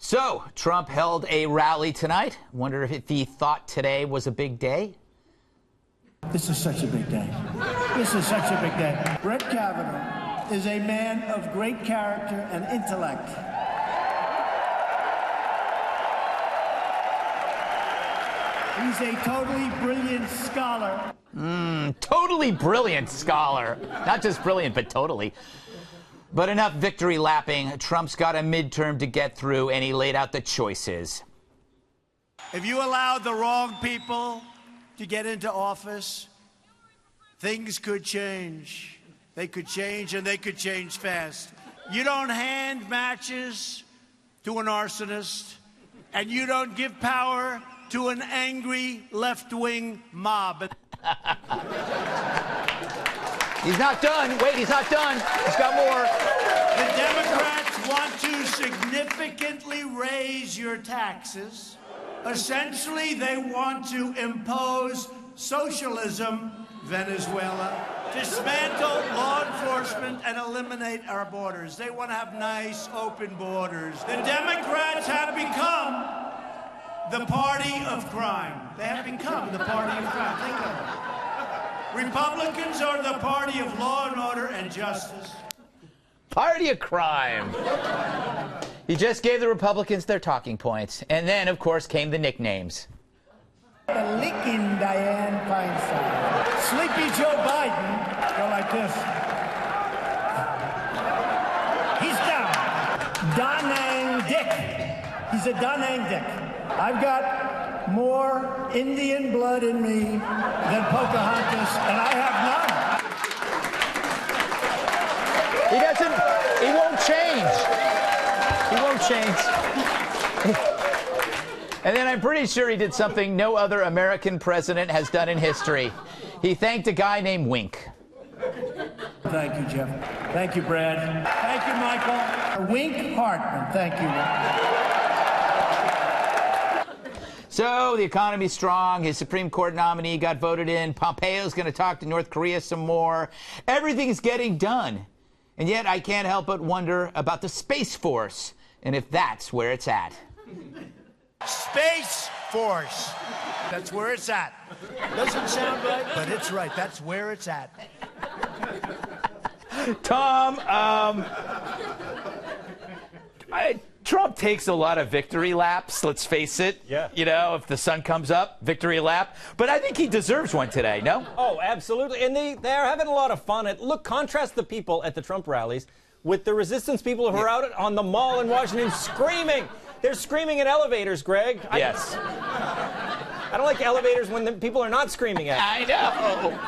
So, Trump held a rally tonight. Wonder if he thought today was a big day? This is such a big day. This is such a big day. Brett Kavanaugh is a man of great character and intellect. He's a totally brilliant scholar. Totally brilliant scholar. Not just brilliant, but totally. But enough victory lapping. Trump's got a midterm to get through, and he laid out the choices. If you allowed the wrong people to get into office, things could change. They could change, and they could change fast. You don't hand matches to an arsonist, and you don't give power to an angry left-wing mob. He's not done. Wait, he's not done. He's got more. The Democrats want to significantly raise your taxes. Essentially, they want to impose socialism, Venezuela, dismantle law enforcement, and eliminate our borders. They want to have nice, open borders. The Democrats have become the party of crime. They have become the party of crime. Think of it. Republicans are the party of law and order and justice. Party of crime. He just gave the Republicans their talking points. And then, of course, came the nicknames. The licking Dianne Feinstein. Sleepy Joe Biden. Go like this. He's down. Da Nang Dick. He's a Da Nang Dick. I've got more Indian blood in me than Pocahontas, and I have none. He won't change. He won't change. And then I'm pretty sure he did something no other American president has done in history. He thanked a guy named Wink. Thank you, Jeff. Thank you, Brad. Thank you, Michael. Wink Hartman. Thank you. So the economy's strong. His Supreme Court nominee got voted in. Pompeo's going to talk to North Korea some more. Everything's getting done. And yet I can't help but wonder about the Space Force and if that's where it's at. Space Force. That's where it's at. Doesn't sound right, but it's right. That's where it's at. Tom, Trump takes a lot of victory laps, let's face it. Yeah. You know, if the sun comes up, victory lap. But I think he deserves one today, no? Oh, absolutely. And they're having a lot of fun. Look, contrast the people at the Trump rallies with the resistance people who are out on the mall in Washington screaming. They're screaming in elevators, Greg. Yes. I don't like elevators when the people are not screaming at I know.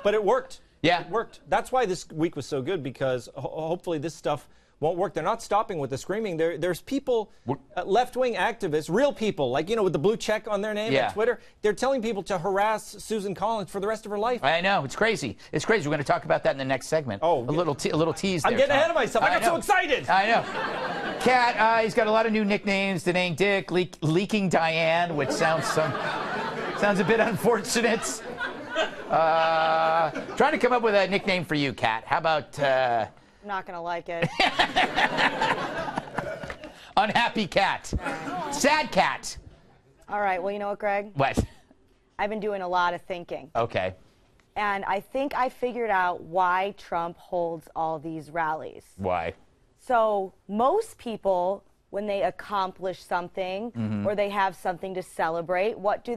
But it worked. Yeah. It worked. That's why this week was so good, because hopefully this stuff won't work. They're not stopping with the screaming. There's people, left-wing activists, real people, like, you know, with the blue check on their name on Twitter. They're telling people to harass Susan Collins for the rest of her life. I know. It's crazy. It's crazy. We're going to talk about that in the next segment. Oh, a little tease there. I'm getting Tom. ahead of myself. I got so excited. I know. Cat, he's got a lot of new nicknames. Da Nang Dick, Leaking Diane, which sounds a bit unfortunate. Trying to come up with a nickname for you, Cat. How about... Not gonna like it. Unhappy cat. Sad cat. All right, well, you know what, Greg? What? I've been doing a lot of thinking. Okay. And I think I figured out why Trump holds all these rallies. Why? So most people, when they accomplish something or they have something to celebrate, what do?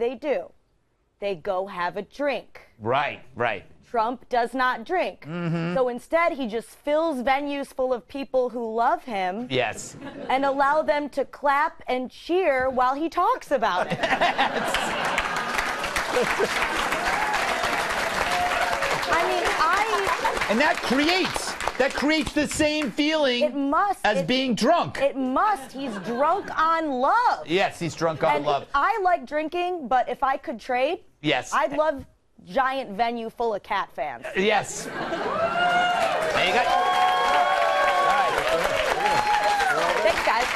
They go have a drink. Right. Trump does not drink. So instead, he just fills venues full of people who love him. Yes. And allow them to clap and cheer while he talks about it. And that creates the same feeling as being drunk. It must. He's drunk on love. Yes, he's drunk on love. I like drinking, but if I could trade, yes, I'd love giant venue full of cat fans. Yes. There you go. All right. Thanks, guys.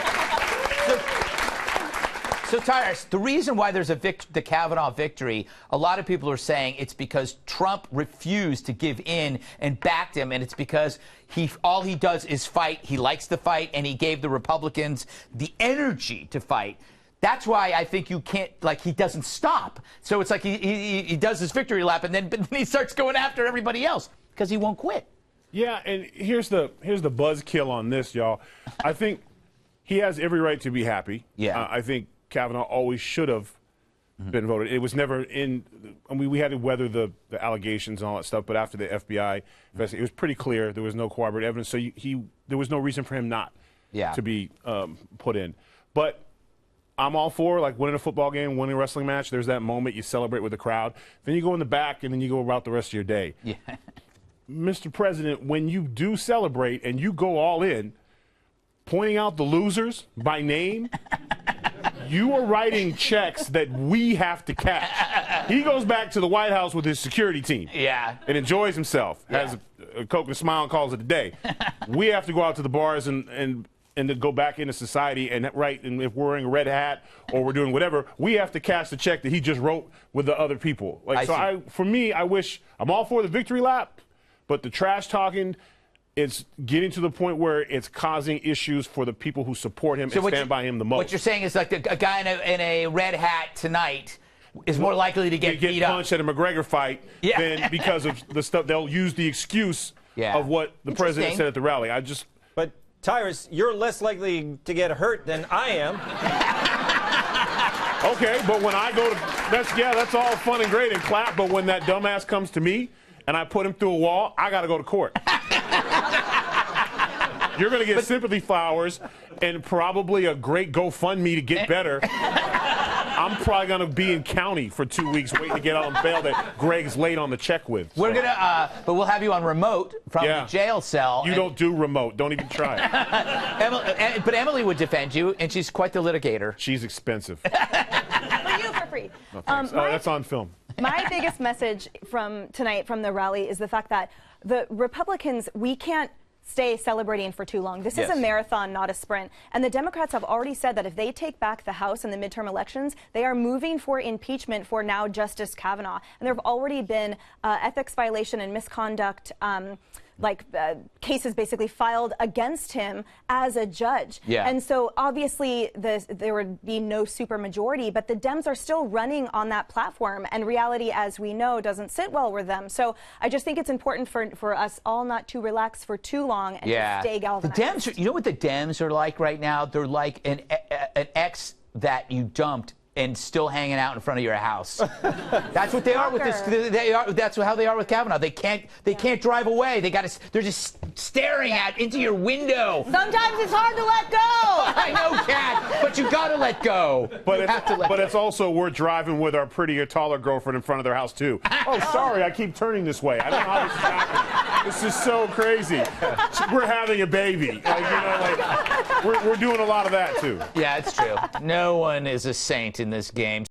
So, Tyrus, the reason why there's the Kavanaugh victory, a lot of people are saying it's because Trump refused to give in and backed him, and it's because all he does is fight. He likes to fight, and he gave the Republicans the energy to fight. That's why I think you can't, like, he doesn't stop. So it's like he does his victory lap, and then he starts going after everybody else because he won't quit. Yeah, and here's the buzzkill on this, y'all. I think he has every right to be happy. Yeah. I think Kavanaugh always should have been voted. It was never in. I mean, we had to weather the allegations and all that stuff, but after the FBI investigation, it was pretty clear there was no corroborative evidence. So there was no reason for him not to be put in. But I'm all for, like, winning a football game, winning a wrestling match. There's that moment you celebrate with the crowd. Then you go in the back, and then you go about the rest of your day. Yeah. Mr. President, when you do celebrate and you go all in, pointing out the losers by name, you are writing checks that we have to cash. He goes back to the White House with his security team. Yeah. And enjoys himself, has a Coke and a smile and calls it a day. We have to go out to the bars and to go back into society and if we're wearing a red hat or we're doing whatever, we have to cash the check that he just wrote with the other people. Like, for me, I'm all for the victory lap, but the trash talking, it's getting to the point where it's causing issues for the people who support him and stand by him the most. What you're saying is, like, a guy in a red hat tonight is more likely to get beat up. Punched at a McGregor fight than because of the stuff. They'll use the excuse of what the president said at the rally. But Tyrus, you're less likely to get hurt than I am. Okay, but when I go to that's all fun and great and clap. But when that dumbass comes to me and I put him through a wall, I got to go to court. You're going to get sympathy flowers and probably a great GoFundMe to get better. I'm probably going to be in county for 2 weeks waiting to get out on bail that Greg's late on the check with. So. We're going to, but we'll have you on remote from the jail cell. You don't do remote. Don't even try it. But Emily would defend you, and she's quite the litigator. She's expensive. For you for free. No, that's on film. My biggest message from tonight from the rally is the fact that the Republicans, we can't stay celebrating for too long. This is a marathon, not a sprint. And the Democrats have already said that if they take back the House in the midterm elections, they are moving for impeachment for now Justice Kavanaugh. And there have already been ethics violation and misconduct cases basically filed against him as a judge. Yeah. And so obviously there would be no supermajority, but the Dems are still running on that platform, and reality, as we know, doesn't sit well with them. So I just think it's important for us all not to relax for too long and to stay galvanized. The Dems, you know what the Dems are like right now? They're like an ex that you dumped and still hanging out in front of your house. That's what they are with this. That's how they are with Kavanaugh. They can't drive away. They're just staring into your window. Sometimes it's hard to let go. I know, Kat, but you gotta let go. But it's also we're driving with our prettier, taller girlfriend in front of their house too. Oh, sorry, I keep turning this way. I don't know how this is happening. This is so crazy. We're having a baby. We're doing a lot of that too. Yeah, it's true. No one is a saint in this game.